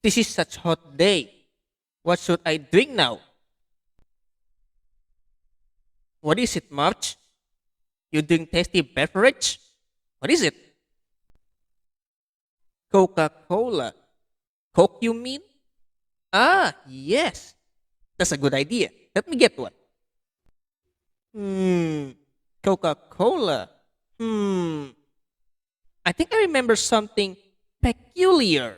This is such hot day. What should I drink now? What is it, March? You drink tasty beverage? What is it? Coca-Cola. Coke, you mean? Ah, yes. That's a good idea. Let me get one. Hmm. Coca-Cola. Hmm. I think I remember something peculiar.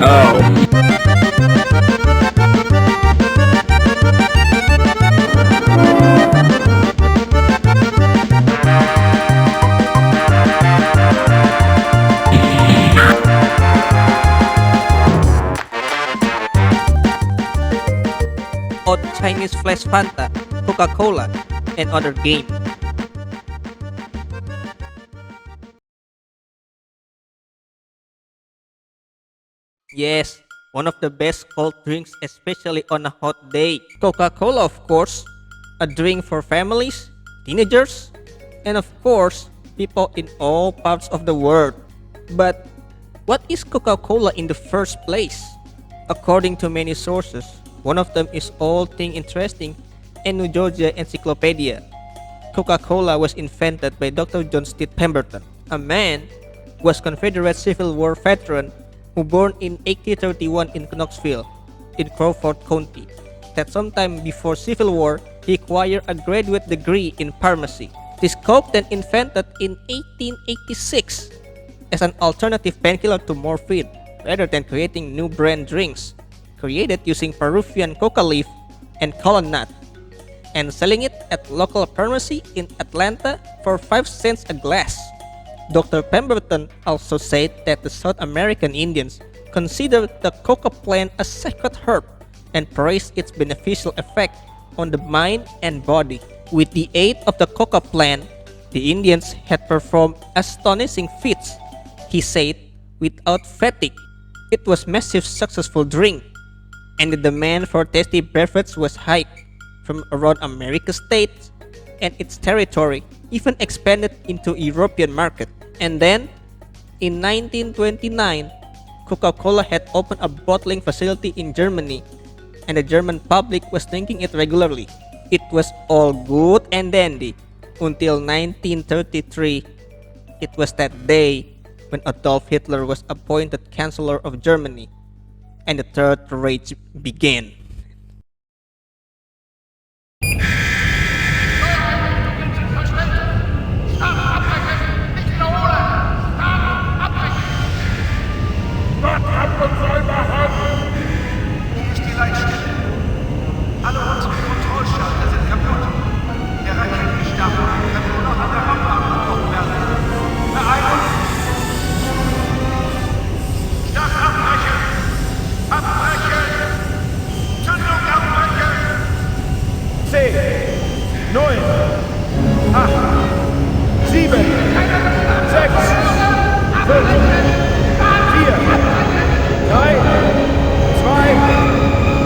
Oh. Odd Chinese Flash Fanta, Coca-Cola, and other game. Yes, one of the best cold drinks, especially on a hot day. Coca-Cola, of course, a drink for families, teenagers, and of course, people in all parts of the world. But what is Coca-Cola in the first place? According to many sources, one of them is Old Thing Interesting and New Georgia Encyclopedia. Coca-Cola was invented by Dr. John Steed Pemberton, a man who was Confederate Civil War veteran who born in 1831 in Knoxville, in Crawford County. That sometime before Civil War, he acquired a graduate degree in pharmacy. This Coke then invented in 1886 as an alternative painkiller to morphine, rather than creating new brand drinks, created using Peruvian coca leaf and cola nut, and selling it at local pharmacy in Atlanta for 5 cents a glass. Dr. Pemberton also said that the South American Indians considered the coca plant a sacred herb and praised its beneficial effect on the mind and body. With the aid of the coca plant, the Indians had performed astonishing feats, he said, without fatigue. It was massive successful drink, and the demand for tasty beverage was high from around America's states, and its territory even expanded into European market. And then, in 1929, Coca-Cola had opened a bottling facility in Germany, and the German public was drinking it regularly. It was all good and dandy until 1933. It was that day when Adolf Hitler was appointed Chancellor of Germany, and the Third Reich began. Gott hab uns soll behalten! Hier ist die Leitstelle. Alle unsere Kontrollschalter sind kaputt. Der Raketenstab kann nur noch an der Rampe abgebrochen werden. Beeilung! Start abbrechen! Abbrechen! Zündung abbrechen! 10, 9, 8, 7, 6, 5, 4, 3, 2,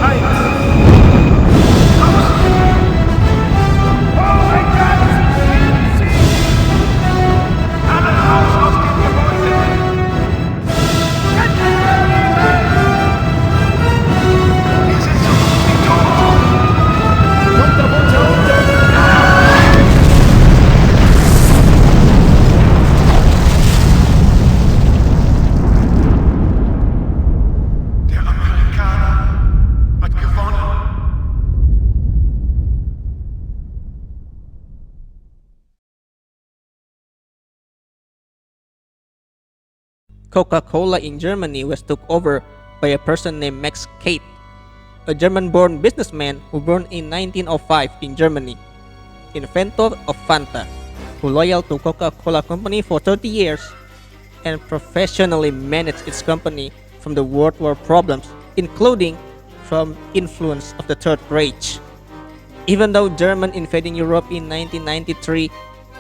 1. Oh mein Gott! Alle raus aus dem Gebäude! Wir sind so gut wie tot! Runter, runter, runter! Der Amerikaner hat gewonnen. Coca-Cola in Germany was took over by a person named Max Kate, a German-born businessman who born in 1905 in Germany, inventor of Fanta, who loyal to Coca-Cola company for 30 years and professionally managed its company from the World War problems, including from influence of the Third Reich. Even though German invading Europe in 1993,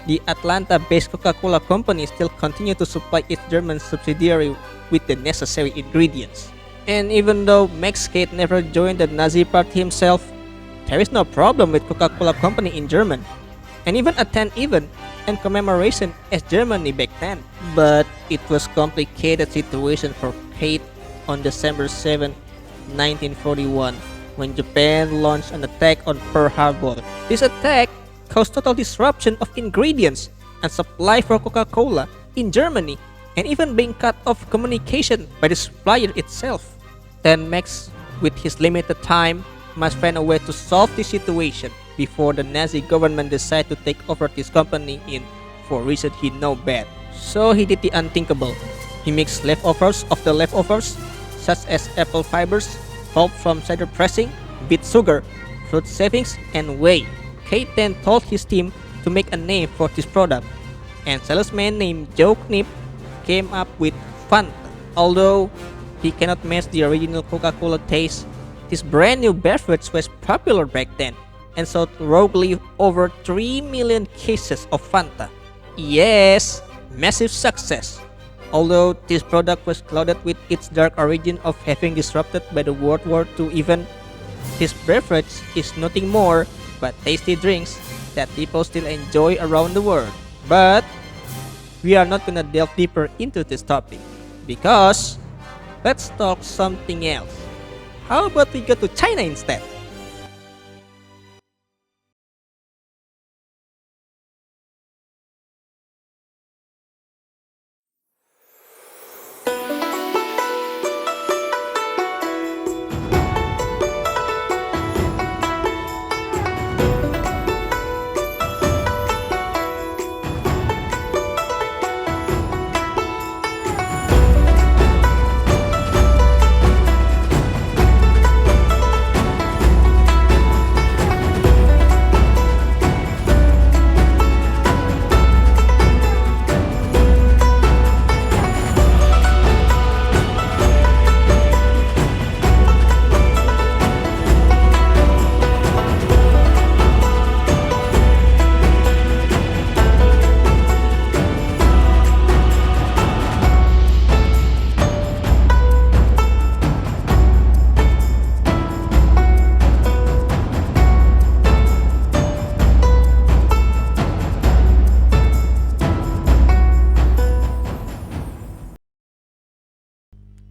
the Atlanta-based Coca-Cola company still continued to supply its German subsidiary with the necessary ingredients. And even though Max Kate never joined the Nazi party himself, there is no problem with Coca-Cola Company in Germany, and even attend event and commemoration as Germany back then. But it was complicated situation for Kate on December 7, 1941, when Japan launched an attack on Pearl Harbor. This attack caused total disruption of ingredients and supply for Coca-Cola in Germany, and even being cut off communication by the supplier itself. Then Max, with his limited time, must find a way to solve this situation before the Nazi government decide to take over this company in for reasons he know best. So he did the unthinkable. He mixed leftovers of the leftovers, such as apple fibers, pulp from cider pressing, beet sugar, fruit shavings, and whey. Kate then told his team to make a name for this product, and salesman named Joe Knipp came up with Fanta. Although he cannot match the original Coca-Cola taste, this brand new beverage was popular back then and sold roguely over 3 million cases of Fanta. Yes, massive success. Although this product was clouded with its dark origin of having disrupted by the World War II event, this beverage is nothing more but tasty drinks that people still enjoy around the world. But we are not gonna delve deeper into this topic because let's talk something else. How about we go to China instead?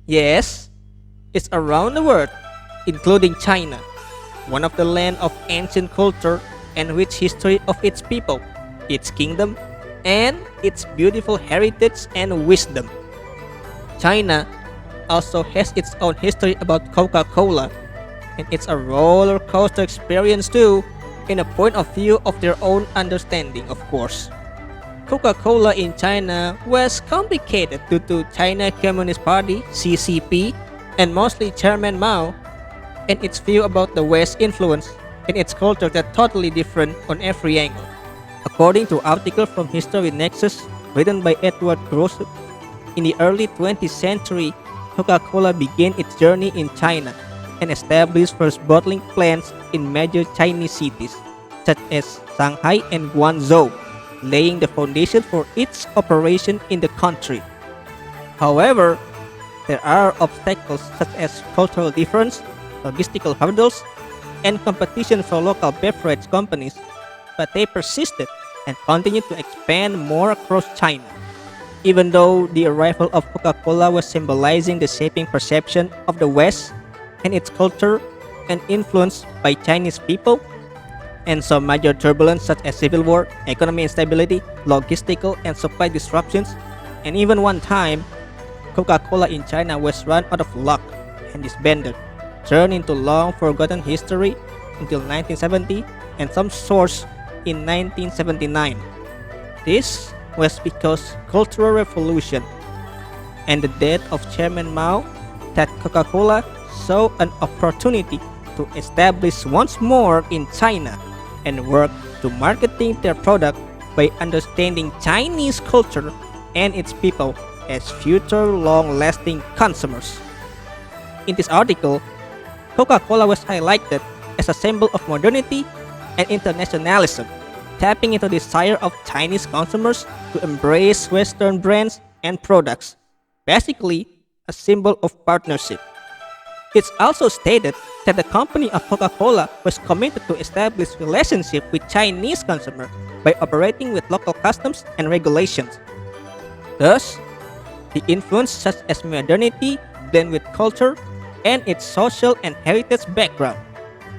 Yes, it's around the world, including China, one of the land of ancient culture and rich history of its people, its kingdom, and its beautiful heritage and wisdom. China also has its own history about Coca-Cola, and it's a roller coaster experience too, in a point of view of their own understanding, of course. Coca-Cola in China was complicated due to China Communist Party (CCP) and mostly Chairman Mao and its view about the West influence and its culture that totally different on every angle. According to article from History Nexus written by Edward Gross, in the early 20th century, Coca-Cola began its journey in China and established first bottling plants in major Chinese cities such as Shanghai and Guangzhou, laying the foundation for its operation in the country. However, there are obstacles such as cultural difference, logistical hurdles, and competition for local beverage companies, but they persisted and continued to expand more across China. Even though the arrival of Coca-Cola was symbolizing the shaping perception of the West and its culture and influenced by Chinese people, and some major turbulence such as civil war, economic instability, logistical and supply disruptions, and even one time, Coca-Cola in China was run out of luck and disbanded, turned into long forgotten history until 1970 and some source in 1979. This was because Cultural Revolution and the death of Chairman Mao that Coca-Cola saw an opportunity to establish once more in China and work to marketing their product by understanding Chinese culture and its people as future long-lasting consumers. In this article, Coca-Cola was highlighted as a symbol of modernity and internationalism, tapping into the desire of Chinese consumers to embrace Western brands and products, basically a symbol of partnership. It's also stated that the company of Coca-Cola was committed to establish relationship with Chinese consumers by operating with local customs and regulations. Thus, the influence such as modernity blend with culture and its social and heritage background.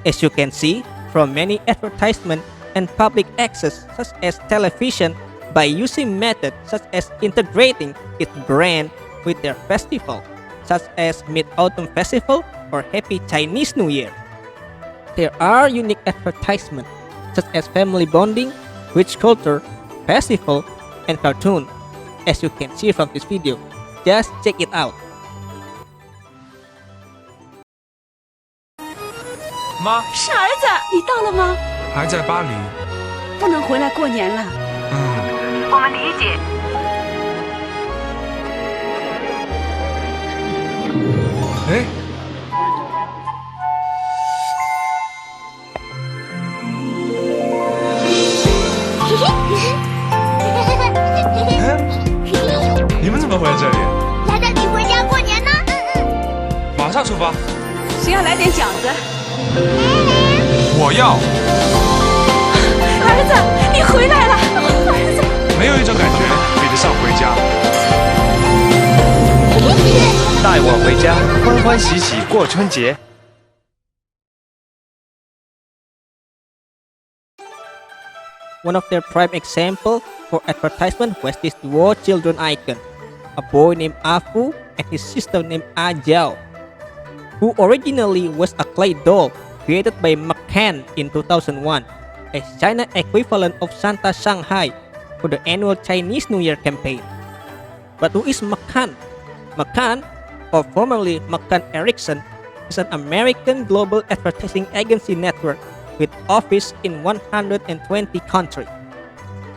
As you can see from many advertisements and public access such as television by using methods such as integrating its brand with their festival, such as Mid-Autumn Festival or Happy Chinese New Year. There are unique advertisements such as family bonding, rich culture, festival, and cartoon. As you can see from this video, just check it out. 妈，是儿子，你到了吗？还在巴黎。不能回来过年了。我们理解。哎，你们怎么会在这里？来带你回家过年呢。马上出发。谁要来点饺子？我要。儿子，你回来了，儿子。没有一种感觉比得上回家。带我回家，欢欢喜喜过春节。One of their prime example for advertisement was this duo children icon, a boy named Afu and his sister named Ajao, who originally was a clay doll created by McCann in 2001, a China equivalent of Santa Shanghai for the annual Chinese New Year campaign. But who is McCann? McCann, or formerly McCann Erickson, is an American global advertising agency network with office in 120 countries.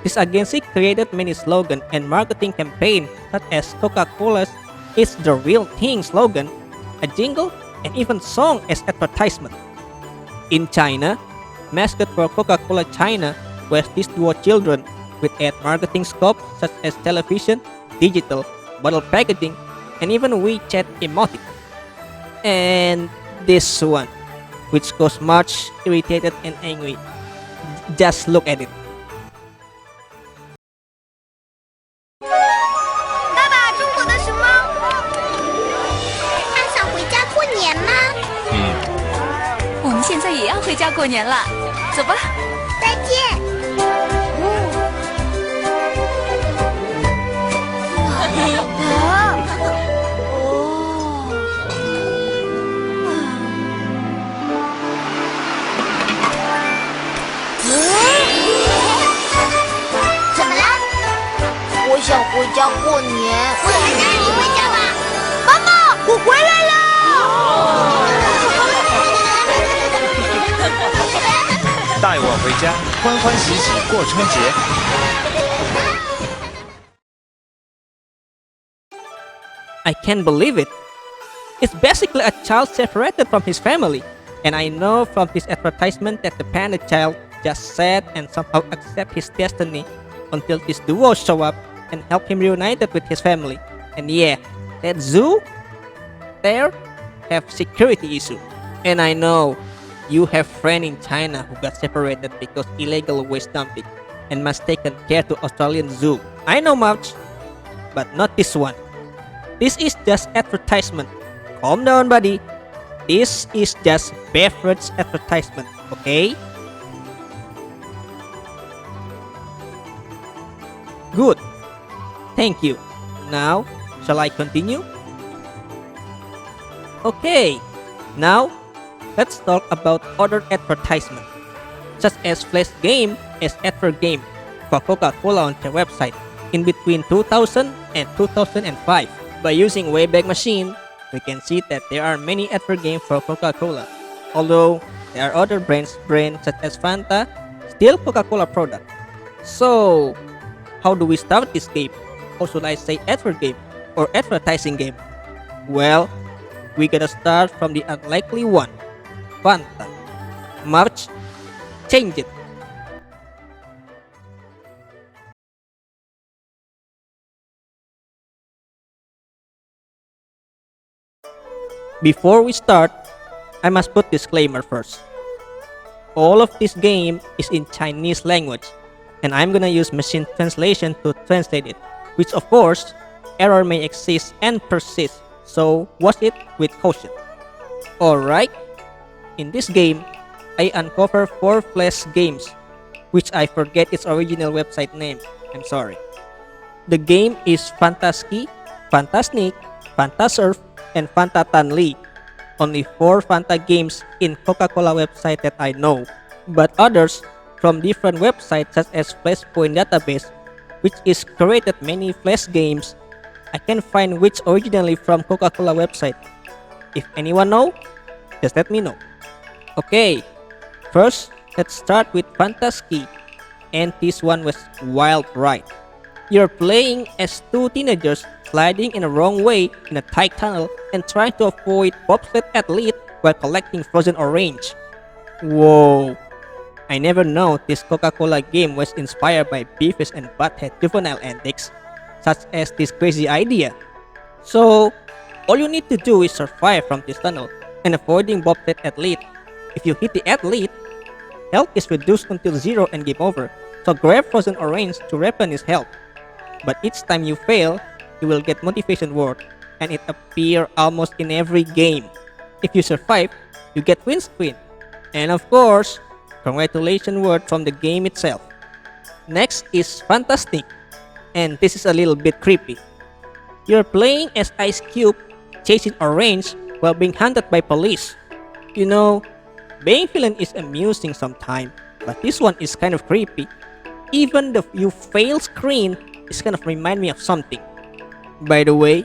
This agency created many slogans and marketing campaigns such as Coca-Cola's "It's the Real Thing" slogan, a jingle, and even song as advertisement. In China, mascot for Coca-Cola China was these duo children with ad marketing scope such as television, digital, bottle packaging, and even WeChat emoticon. And this one, which goes much irritated and angry. Just look at it. 爸爸，中国的什么？还想回家过年吗？我们现在也要回家过年了，走吧。再见。怎么了？我想回家过年。我来带你回家吧。妈妈，我回来了。带我回家，欢欢喜喜过春节。I can't believe it. It's basically a child separated from his family. And I know from this advertisement that the panda child just sad and somehow accept his destiny until this duo show up and help him reunited with his family. And yeah, that zoo there have security issue. And I know you have friend in China who got separated because illegal waste dumping and must taken care to Australian zoo. I know much, but not this one. This is just advertisement. Calm down, buddy. This is just beverage advertisement, okay? Good. Thank you. Now, shall I continue? Okay. Now, let's talk about other advertisements, such as Flash Game as advergame for Coca-Cola on their website in between 2000 and 2005. By using Wayback Machine, we can see that there are many advergames for Coca-Cola. Although there are other brands such as Fanta, still Coca-Cola product. So, how do we start this game? Or should I say advergame or advertising game? Well, we gotta start from the unlikely one, Fanta. March, change it. Before we start, I must put disclaimer first. All of this game is in Chinese language, and I'm gonna use machine translation to translate it, which of course, error may exist and persist, so watch it with caution. Alright, in this game, I uncover 4 flash games, which I forget its original website name, I'm sorry. The game is Fantaski, Fantasnik, Fantasurf, and Fanta Tanli. Only 4 Fanta games in Coca-Cola website that I know, but others from different websites such as Flashpoint Database, which is created many flash games. I can find which originally from Coca-Cola website. If anyone know, just let me know. Okay, first let's start with Fantaski, and this one was wild ride. You're playing as 2 teenagers sliding in a wrong way in a tight tunnel and trying to avoid bobsled athlete while collecting frozen orange. Whoa! I never know this Coca-Cola game was inspired by Beavis and Butthead juvenile antics, such as this crazy idea. So, all you need to do is survive from this tunnel and avoiding bobsled athlete. If you hit the athlete, health is reduced until 0 and game over, so grab frozen orange to replenish health. But each time you fail, you will get motivation word, and it appears almost in every game. If you survive, you get win screen. And of course, congratulations word from the game itself. Next is Fantastic, and this is a little bit creepy. You're playing as Ice Cube, chasing orange while being hunted by police. You know, being villain is amusing sometimes, but this one is kind of creepy. Even the you fail screen is kind of remind me of something. By the way,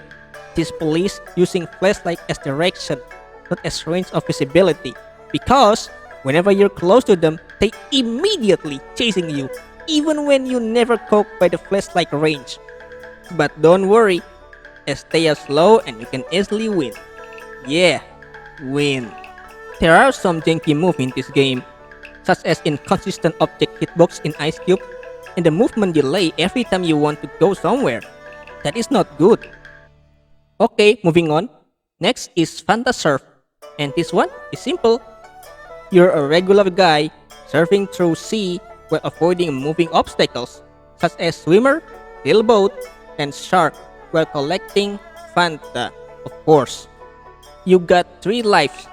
this police using flashlight as direction, not as range of visibility, because whenever you're close to them, they immediately chasing you, even when you never cope by the flashlight range. But don't worry, as they are slow and you can easily win. Yeah, win. There are some janky moves in this game, such as inconsistent object hitbox in Ice Cube, and the movement delay every time you want to go somewhere. That is not good. Okay, moving on. Next is Fantasurf, and this one is simple. You're a regular guy surfing through sea while avoiding moving obstacles, such as swimmer, little boat, and shark, while collecting Fanta, of course. You got 3 lives,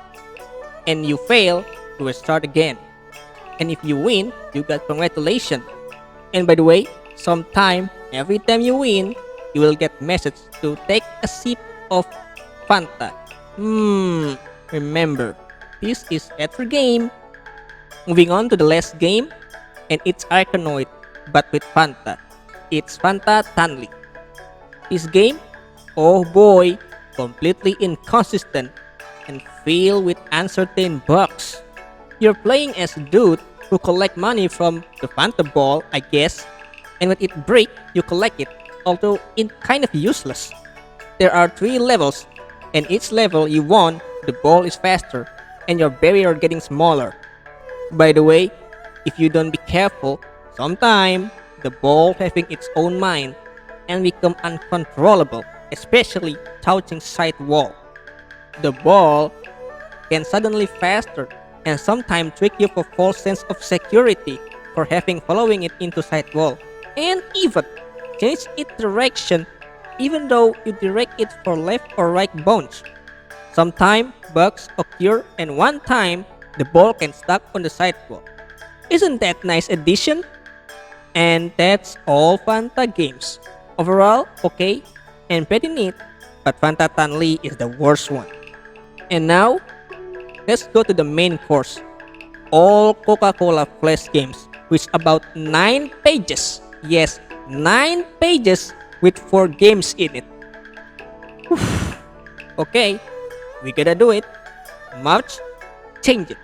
and you fail, you will start again. And if you win, you got congratulations. And by the way, every time you win, you will get message to take a sip of Fanta. Remember, this is advergame. Moving on to the last game, and it's Arkanoid, but with Fanta. It's Fanta Tanli. This game, oh boy, completely inconsistent and filled with uncertain bugs. You're playing as a dude who collect money from the Fanta ball, I guess, and when it breaks, you collect it, although it's kind of useless. There are 3 levels, and each level you won, the ball is faster, and your barrier getting smaller. By the way, if you don't be careful, sometime the ball having its own mind and become uncontrollable, especially touching side wall. The ball can suddenly faster and sometimes trick you for false sense of security for having following it into side wall, and even change its direction even though you direct it for left or right bounce. Sometimes bugs occur, and one time the ball can stuck on the sidewalk. Isn't that nice addition? And that's all Fanta games. Overall, okay and pretty neat, but Fanta Tanli is the worst one. And now, let's go to the main course. All Coca-Cola Flash games, which about 9 pages. Yes, 9 pages with 4 games in it. Whew. Okay, we gotta do it. March, change it.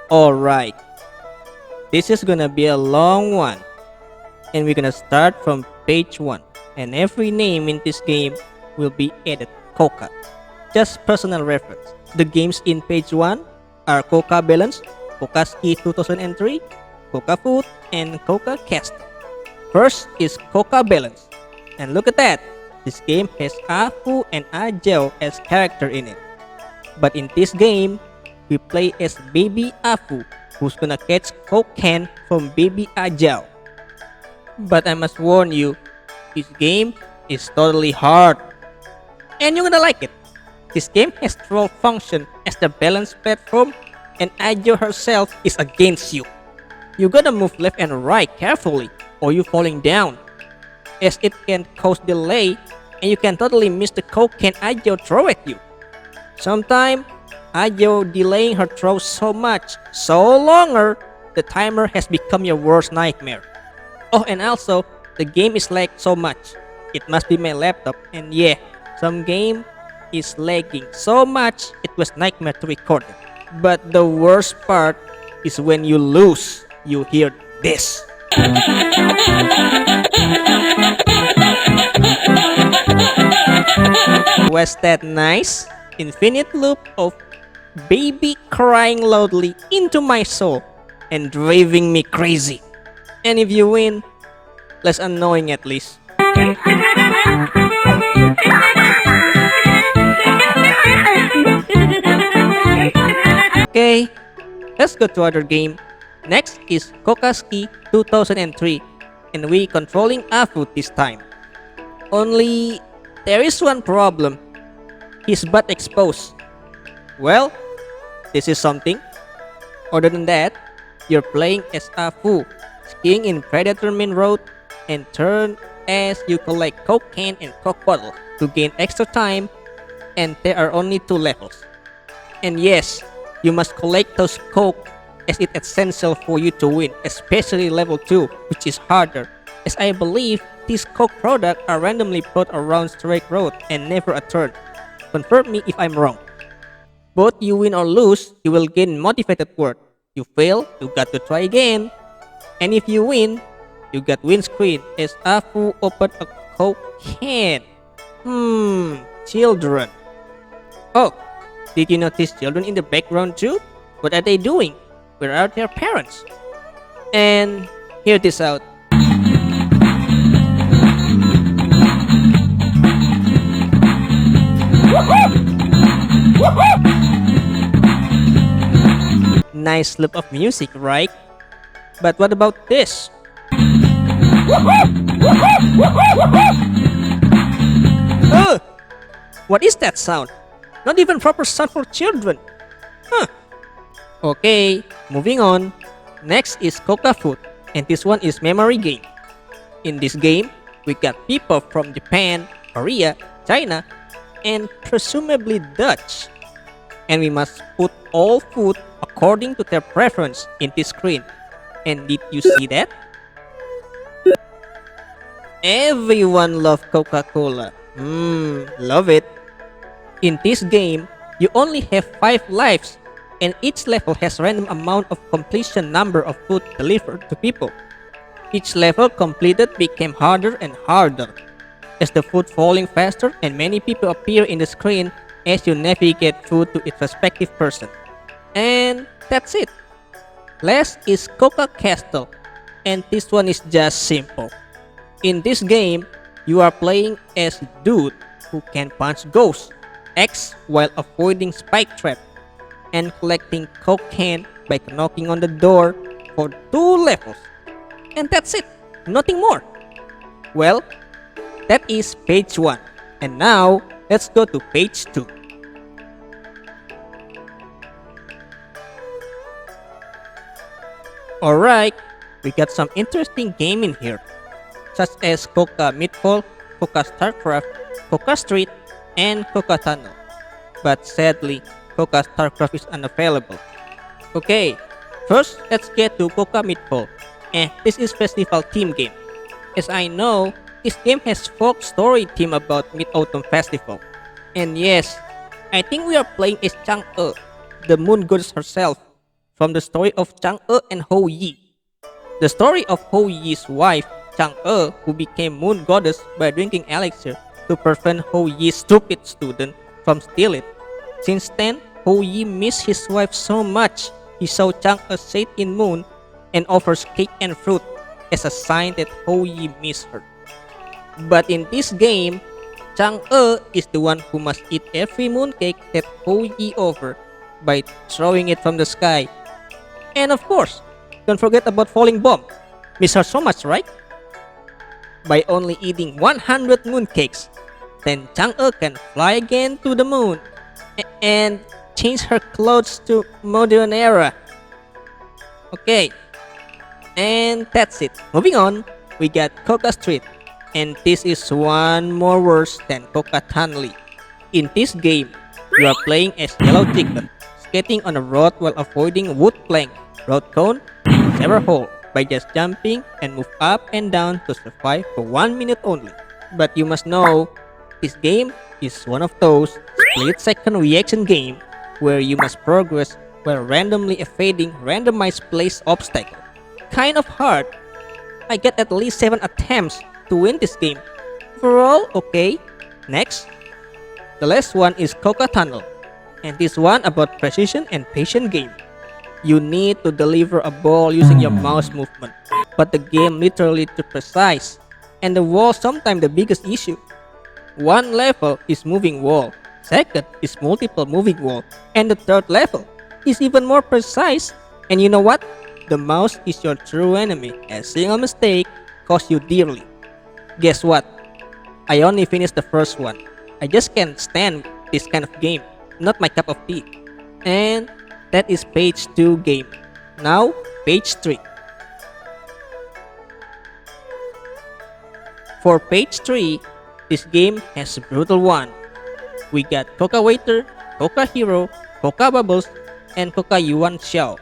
Alright, this is gonna be a long one, and we're gonna start from page 1, and every name in this game will be added Coca. Just personal reference. The games in page 1 are Coca Balance, Coca Ski 2003, Coca Food, and Coca Castle. First is Coca Balance. And look at that, this game has Afu and Ajao as character in it. But in this game, we play as Baby Afu, who's gonna catch Coke can from Baby Ajao. But I must warn you, this game is totally hard. And you're gonna like it. This game has throw function as the balance platform, and Ajo herself is against you. You gotta move left and right carefully or you falling down, as it can cause delay and you can totally miss the Coke can Ajo throw at you. Sometimes Ajo delaying her throw so much, so longer, the timer has become your worst nightmare. Oh, and also, the game is lagged so much. It must be my laptop, and yeah, some game is lagging so much it was nightmare to record it. But the worst part is when you lose, you hear this. Was that nice? Infinite loop of baby crying loudly into my soul and driving me crazy. And if you win, less annoying at least. Okay, let's go to other game. Next is Kokaski 2003, and we controlling Afu this time. Only there is one problem. His butt exposed. Well, this is something. Other than that, you're playing as Afu, skiing in Predator Main Road, and turn as you collect Coke can and Coke bottle to gain extra time, and there are only 2 levels. And yes, you must collect those Coke as it's essential for you to win, especially level 2, which is harder, as I believe these Coke products are randomly put around straight road and never a turn. Confirm me if I'm wrong. Both you win or lose, you will gain motivated word. You fail, you got to try again. And if you win, you got win screen as Afu opened a Coke can. Children. Oh, did you notice children in the background too? What are they doing? Where are their parents? And hear this out. Nice loop of music, right? But what about this? What is that sound? Not even proper sound for children. Okay, moving on. Next is Coca Food, and this one is memory game. In this game, we got people from Japan, Korea, China, and presumably Dutch. And we must put all food according to their preference in this screen. And did you see that? Everyone loves Coca-Cola. Love it. In this game, you only have 5 lives, and each level has random amount of completion number of food delivered to people. Each level completed became harder and harder, as the food falling faster and many people appear in the screen as you navigate food to its respective person. And that's it. Last is Coca Castle, and this one is just simple. In this game, you are playing as dude who can punch ghosts, X while avoiding spike trap, and collecting Coke can by knocking on the door for 2 levels. And that's it, nothing more. Well, that is page 1. And now, let's go to page 2. Alright, we got some interesting game in here, such as Coca Meatball, Coca Starcraft, Coca Street, and Coca Tunnel. But sadly, Coca Starcraft is unavailable. Okay, first let's get to Coca Meatball. This is festival theme game. As I know, this game has folk story theme about Mid-Autumn Festival. And yes, I think we are playing as Chang'e, the moon goddess herself, from the story of Chang'e and Hou Yi. The story of Hou Yi's wife, Chang'e, who became moon goddess by drinking elixir to prevent Hou Yi's stupid student from stealing it. Since then, Hou Yi missed his wife so much, he saw Chang'e set in moon and offers cake and fruit as a sign that Hou-Yi miss her. But in this game, Chang-e is the one who must eat every mooncake that Hou-Yi offers by throwing it from the sky. And of course, don't forget about falling bomb. Miss her so much, right? By only eating 100 mooncakes, then Chang-e can fly again to the moon and change her clothes to modern era. Okay, and that's it. Moving on, we got Coca Street, and this is one more worse than Coca Tunley. In this game, you are playing as Yellow Chicken, skating on a road while avoiding wood plank, road cone, and sewer hole by just jumping and move up and down to survive for 1 minute only. But you must know, this game is one of those split-second reaction game where you must progress while randomly evading randomized place obstacle. Kind of hard. I get at least 7 attempts to win this game. Overall, okay. Next. The last one is Coca Tunnel, and this one about precision and patience game. You need to deliver a ball using your mouse movement, but the game literally too precise, and the wall sometimes the biggest issue. One level is moving wall, second is multiple moving wall, and the third level is even more precise. And you know what? The mouse is your true enemy. A single mistake costs you dearly. Guess what? I only finished the first one. I just can't stand this kind of game. Not my cup of tea. And that is page 2 game. Now, page 3. For page 3, this game has a brutal one. We got Coca Waiter, Coca Hero, Coca Bubbles, and Coca Yuan Xiao.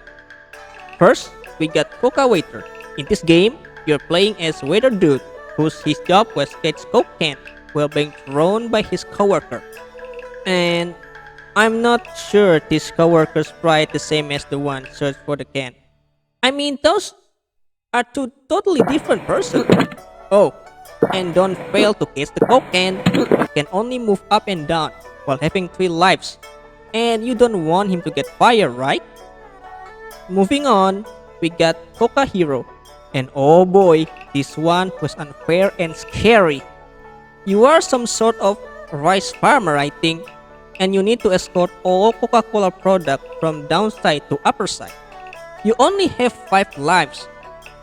First, we got Coca Waiter. In this game, you're playing as waiter dude his job was catch Coke can while being thrown by his coworker. And I'm not sure this coworker's pride the same as the one searched for the can. I mean, those are two totally different persons. Oh, and don't fail to catch the Coke can. You can only move up and down while having 3 lives. And you don't want him to get fired, right? Moving on, we got Coca Hero. And oh boy, this one was unfair and scary. You are some sort of rice farmer, I think, and you need to escort all Coca-Cola products from downside to upper side. You only have 5 lives,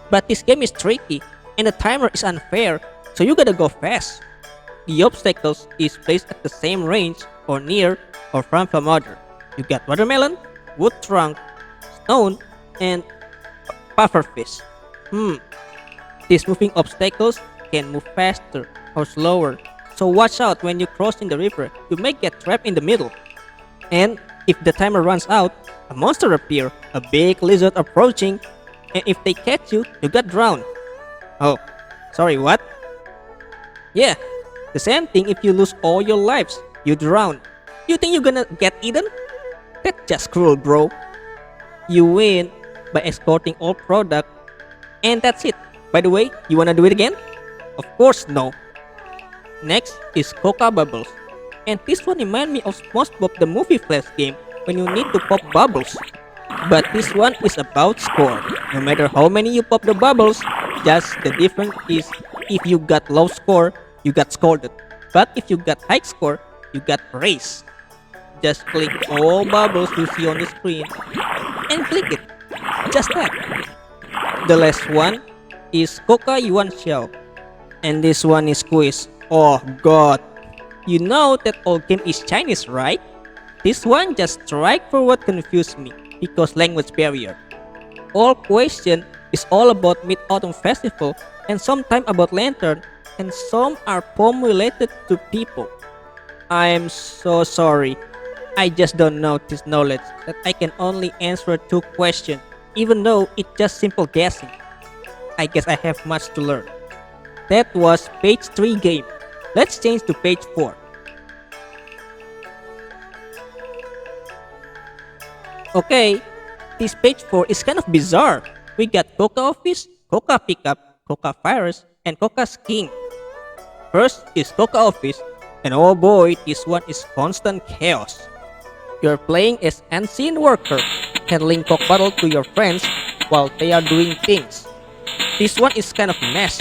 but this game is tricky and the timer is unfair, so you gotta go fast. The obstacles is placed at the same range or near or from other. You got watermelon, wood trunk, stone, and pufferfish. These moving obstacles can move faster or slower, so watch out when you crossing the river. You may get trapped in the middle. And if the timer runs out, a monster appear, a big lizard approaching, and if they catch you, you got drowned. Oh, sorry, what? Yeah, the same thing if you lose all your lives, you drown. You think you're gonna get eaten? That's just cruel, bro. You win by escorting all product, and that's it. By the way, you wanna do it again? Of course no. Next is Coca Bubbles, and this one reminds me of SpongeBob the movie Flash game when you need to pop bubbles. But this one is about score. No matter how many you pop the bubbles, just the difference is if you got low score, you got scolded. But if you got high score, you got praised. Just click all bubbles you see on the screen and click it. Just that. The last one is Coca Yuan Xiao, and this one is quiz. Oh god, you know that all game is Chinese, right? This one just strike for what confused me because language barrier. All question is all about Mid-Autumn Festival and sometime about lantern, and some are poem related to people. I am so sorry. I just don't know this knowledge that I can only answer 2 questions, even though it's just simple guessing. I guess I have much to learn. That was page 3 game. Let's change to page 4. Okay, this page 4 is kind of bizarre. We got Coca Office, Coca Pickup, Coca Virus, and Coca Skiing. First is Coca Office, and oh boy, this one is constant chaos. You're playing as unseen worker, handling Coke bottle to your friends, while they are doing things. This one is kind of mess,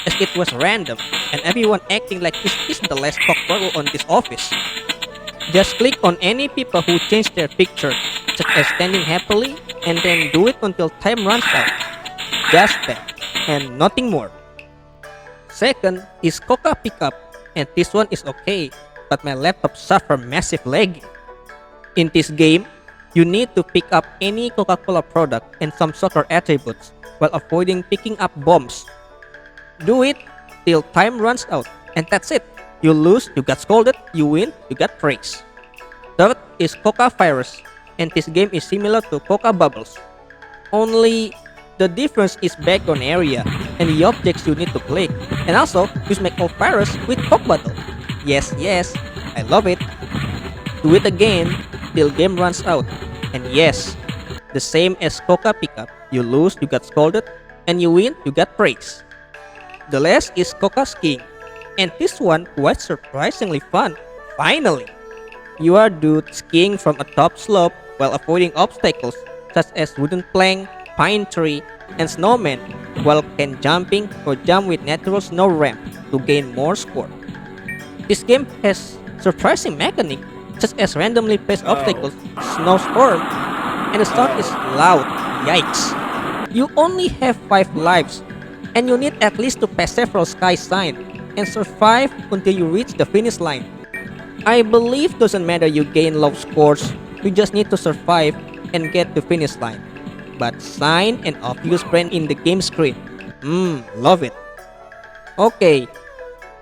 as it was random, and everyone acting like this is the last cock bottle on this office. Just click on any people who change their picture, such as standing happily, and then do it until time runs out. Just that, and nothing more. Second is Coca Pickup, and this one is okay, but my laptop suffer massive lagging. In this game, you need to pick up any Coca-Cola product and some soccer attributes while avoiding picking up bombs. Do it till time runs out, and that's it. You lose, you got scolded, you win, you got praise. Third is Coca Virus, and this game is similar to Coca Bubbles. Only the difference is background area and the objects you need to click, and also use make all virus with Coke bottle. Yes, yes, I love it. Do it again till game runs out, and yes, the same as Coca Pickup. You lose, you got scolded, and you win, you got praise. The last is Coca Skiing, and this one quite surprisingly fun. Finally, you are dude skiing from a top slope while avoiding obstacles such as wooden plank, pine tree, and snowman, while can jumping or jump with natural snow ramp to gain more score. This game has surprising mechanic such as randomly placed obstacles, snowstorm, and the sound is loud. Yikes! You only have 5 lives, and you need at least to pass several sky signs and survive until you reach the finish line. I believe doesn't matter you gain low scores, you just need to survive and get to finish line. But sign and obvious brand in the game screen. Love it. Okay,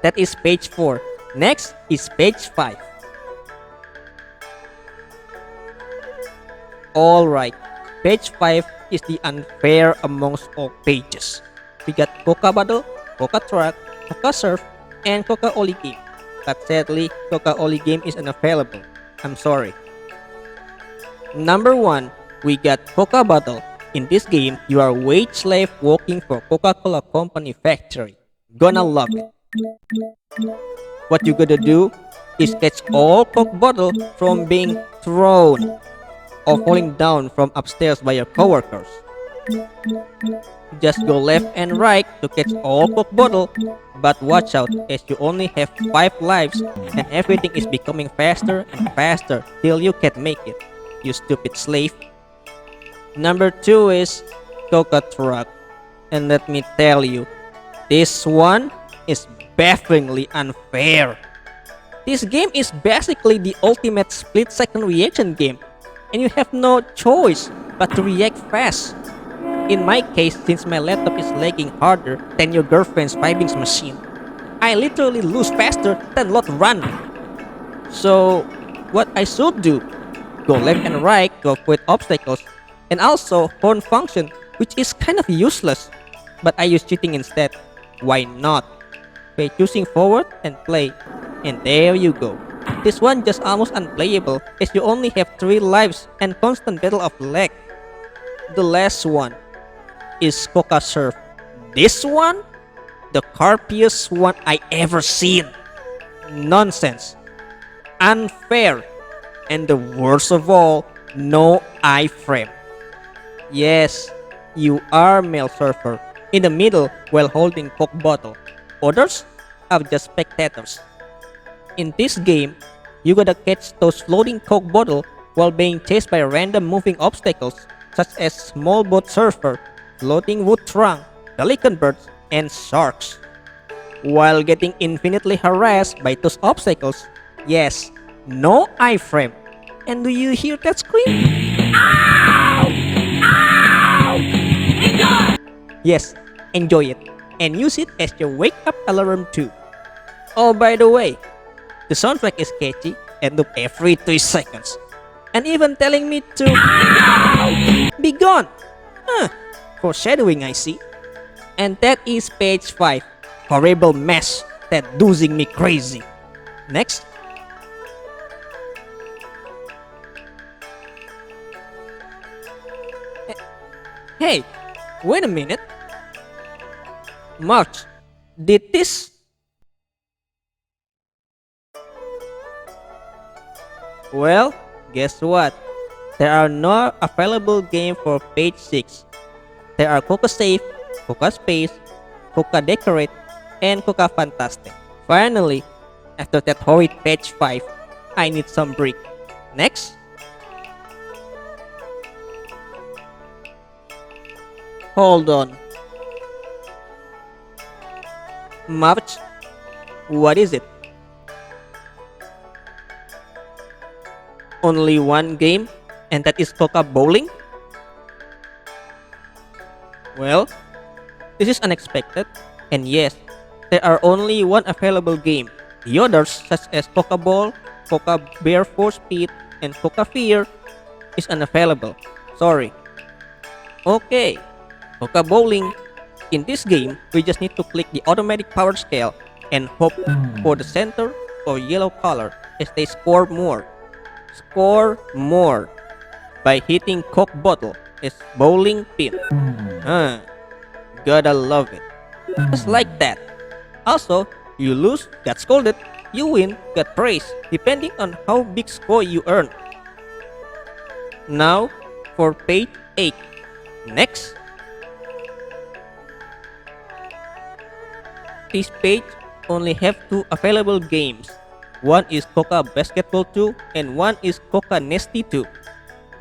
that is page 4. Next is page 5. Alright, page 5 is the unfair amongst all pages. We got Coca Bottle, Coca Truck, Coca Surf, and Coca Oli Game. But sadly, Coca Oli Game is unavailable. I'm sorry. Number 1, we got Coca Bottle. In this game, you are wage slave working for Coca-Cola Company factory. Gonna love it. What you gotta do is catch all Coke bottle from being thrown or falling down from upstairs by your coworkers. Just go left and right to catch all Coke bottle, but watch out as you only have 5 lives and everything is becoming faster and faster till you can't make it, you stupid slave. Number 2 is Coca Truck, and let me tell you, this one is bafflingly unfair. This game is basically the ultimate split-second reaction game, and you have no choice but to react fast. In my case, since my laptop is lagging harder than your girlfriend's piping machine, I literally lose faster than lot run. So, what I should do? Go left and right to avoid obstacles, and also horn function, which is kind of useless, but I use cheating instead. Why not? By choosing forward and play, and there you go. This one just almost unplayable as you only have 3 lives and constant battle of lag. The last one is Coca Surf. This one? The carpiest one I ever seen. Nonsense. Unfair. And the worst of all, no iframe. Yes, you are male surfer in the middle while holding Coke bottle. Others are just spectators. In this game, you gotta catch those floating Coke bottle while being chased by random moving obstacles such as small boat surfer, floating wood trunk, pelican birds, and sharks. While getting infinitely harassed by those obstacles, yes, no iframe. And do you hear that scream? Yes, enjoy it and use it as your wake up alarm too. Oh, by the way, the soundtrack is catchy and loop every 3 seconds. And even telling me to be gone. Foreshadowing, I see. And that is page 5. Horrible mess that doozing me crazy. Next. Hey, wait a minute. March, did this? Well, guess what? There are no available game for page 6. There are Coca Safe, Coca Space, Coca Decorate, and Coca Fantastic. Finally, after that horrid page 5, I need some brick. Next. Hold on. March? What is it? Only one game, and that is Coca Bowling? Well, this is unexpected, and yes, there are only one available game. The others, such as Coca Ball, Coca Bear Force Speed, and Coca Fear, is unavailable. Sorry. Okay, Coca Bowling. In this game, we just need to click the automatic power scale and hope for the center or yellow color as they score more. Score more by hitting Coke bottle as bowling pin. Gotta love it. Just like that. Also, you lose, got scolded. You win, got praise, depending on how big score you earn. Now, for page 8. Next. This page only have 2 available games. One is Coca Basketball 2 and one is Coca Nasty 2.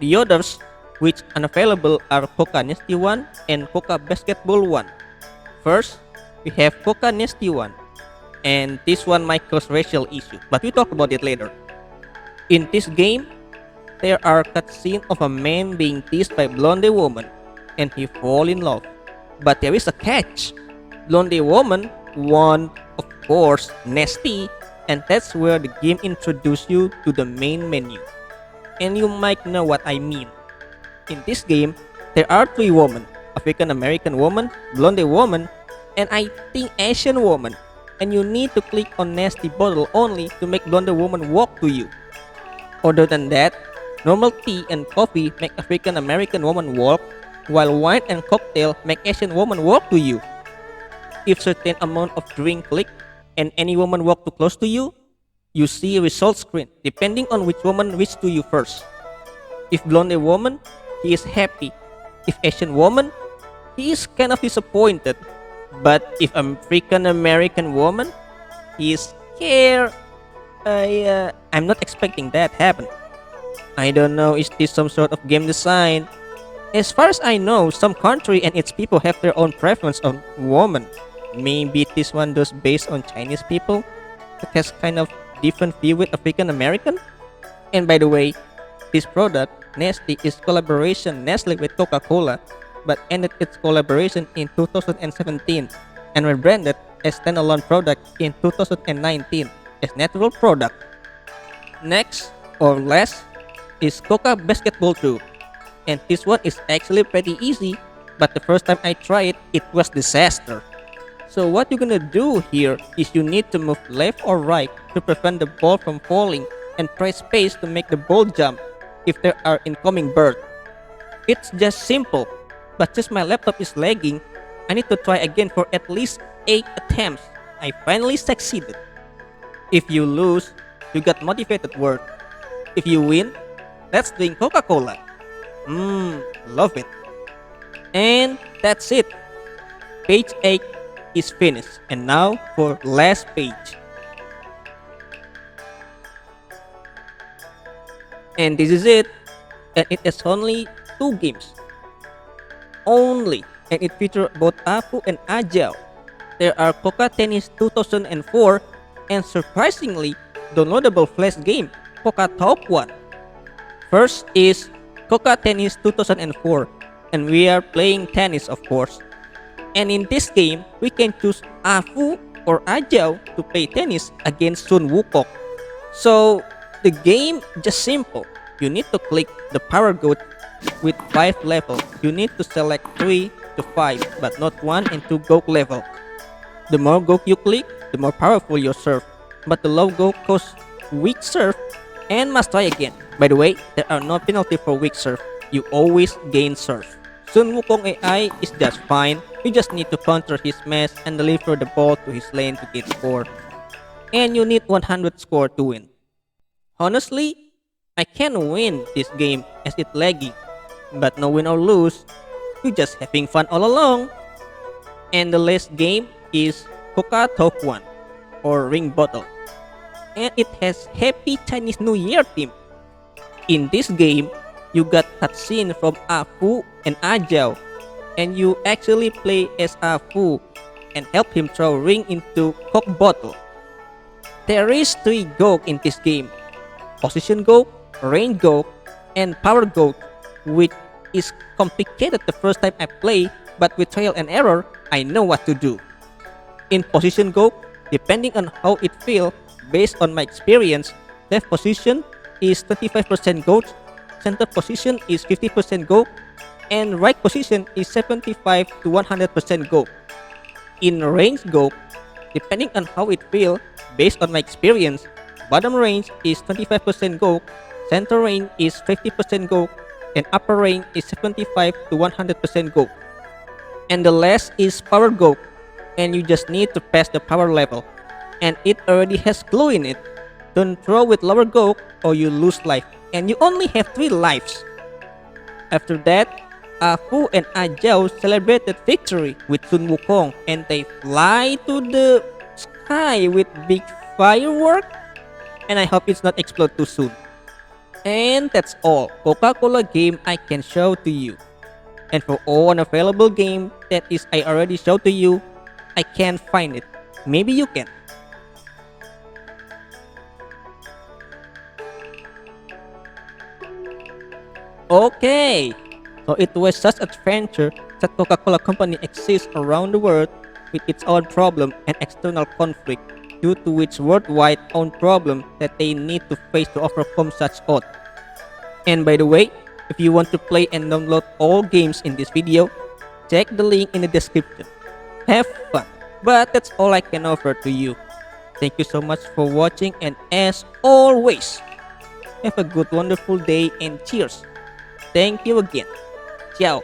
The others, which unavailable, are Coca Nasty 1 and Coca Basketball 1. First, we have Coca Nasty 1, and this one might cause racial issue, but we talk about it later. In this game, there are cutscenes of a man being teased by blonde woman, and he fall in love. But there is a catch. Blonde woman want, of course, Nasty, and that's where the game introduces you to the main menu. And you might know what I mean. In this game, there are 3 women: African American woman, blonde woman, and I think Asian woman. And you need to click on Nasty bottle only to make blonde woman walk to you. Other than that, normal tea and coffee make African American woman walk, while wine and cocktail make Asian woman walk to you. If certain amount of drink click and any woman walk too close to you, you see a result screen depending on which woman reach to you first. If blonde woman, he is happy. If Asian woman, he is kind of disappointed. But if African American woman, he is scared. I'm not expecting that happen. I don't know, is this some sort of game design? As far as I know, some country and its people have their own preference on woman. Maybe this one does based on Chinese people that has kind of different view with African American. And by the way, this product, Nasty, is collaboration Nestle with Coca-Cola, but ended its collaboration in 2017 and rebranded as standalone product in 2019 as natural product. Next, or last, is Coca Basketball 2. And this one is actually pretty easy, but the first time I tried it was disaster. So what you're gonna do here is you need to move left or right to prevent the ball from falling and press space to make the ball jump if there are incoming birds. It's just simple, but since my laptop is lagging, I need to try again for at least 8 attempts. I finally succeeded. If you lose, you got motivated word. If you win, let's drink Coca-Cola. Love it. And that's it. Page 8 is finished. And now for last page. And this is it. And it has only 2 games. Only. And it features both Apu and Ajao. There are Coca Tennis 2004 and surprisingly downloadable flash game Coca Talk 1. First is Coca Tennis 2004, and we are playing tennis, of course. And in this game, we can choose Afu or Ajao to play tennis against Sun Wukong. So the game just simple. You need to click the power goat with 5 levels. You need to select 3 to 5, but not 1 and 2 goat level. The more goat you click, the more powerful your serve. But the low goat causes weak serve and must try again. By the way, there are no penalty for weak serve. You always gain serve. Sun Wukong AI is just fine. You just need to counter his mess and deliver the ball to his lane to get score. And you need 100 score to win. Honestly, I can win this game as it's lagging. But no win or lose, you're just having fun all along. And the last game is Coca-Cola or Ring Bottle, and it has Happy Chinese New Year theme. In this game, you got cutscene from Afu and Ajao, and you actually play as Afu and help him throw ring into Coke bottle. There is 3 go in this game: position go, range go, and power go, which is complicated the first time I play, but with trial and error, I know what to do. In position go, depending on how it feels, based on my experience, left position is 25% go, center position is 50% go, and right position is 75 to 100% go. In range go, depending on how it feels, based on my experience, bottom range is 25% go, center range is 50% go, and upper range is 75 to 100% go. And the last is power go, and you just need to pass the power level, and it already has glue in it. Don't throw with lower go or you lose life, and you only have 3 lives. After that, Afu and Ajao celebrated victory with Sun Wukong, and they fly to the sky with big firework, and I hope it's not explode too soon. And that's all Coca-Cola game I can show to you. And for all unavailable game that is I already showed to you, I can't find it. Maybe you can. Okay, so it was such adventure that Coca-Cola Company exists around the world with its own problem and external conflict, due to its worldwide own problem that they need to face to overcome such odds. And by the way, if you want to play and download all games in this video, check the link in the description. Have fun, but that's all I can offer to you. Thank you so much for watching, and as always, have a good wonderful day and cheers. Thank you again. Ciao.